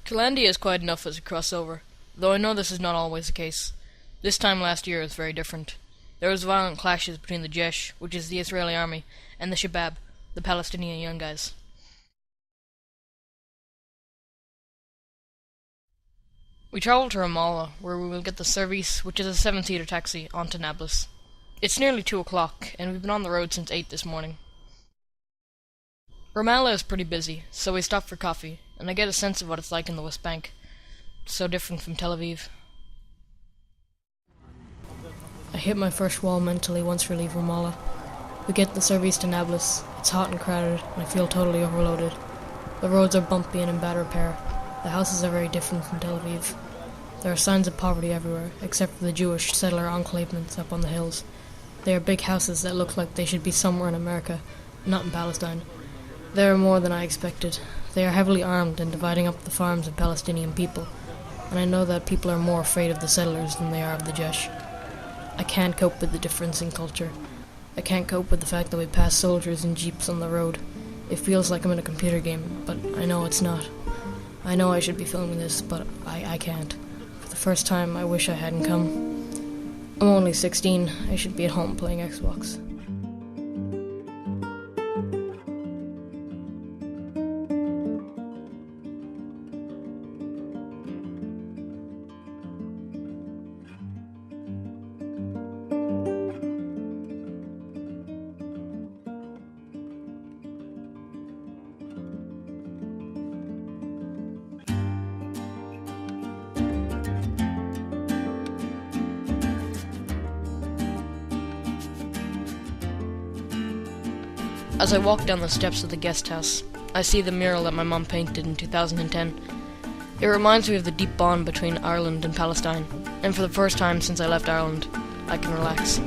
Kalandia is quite enough as a crossover, though I know this is not always the case. This time last year was very different. There was violent clashes between the Jesh, which is the Israeli army, and the Shabab, the Palestinian young guys. We travel to Ramallah, where we will get the service, which is a 7-seater taxi, onto Nablus. It's nearly 2 o'clock, and we've been on the road since 8 this morning. Ramallah is pretty busy, so we stop for coffee, and I get a sense of what it's like in the West Bank. So different from Tel Aviv. I hit my first wall mentally once we leave Ramallah. We get the service to Nablus. It's hot and crowded, and I feel totally overloaded. The roads are bumpy and in bad repair. The houses are very different from Tel Aviv. There are signs of poverty everywhere, except for the Jewish settler enclavements up on the hills. They are big houses that look like they should be somewhere in America, not in Palestine. There are more than I expected. They are heavily armed and dividing up the farms of Palestinian people, and I know that people are more afraid of the settlers than they are of the Jesh. I can't cope with the difference in culture. I can't cope with the fact that we pass soldiers in jeeps on the road. It feels like I'm in a computer game, but I know it's not. I know I should be filming this, but I can't. For the first time, I wish I hadn't come. I'm only 16. I should be at home playing Xbox. As I walk down the steps of the guest house, I see the mural that my mom painted in 2010. It reminds me of the deep bond between Ireland and Palestine, and for the first time since I left Ireland, I can relax.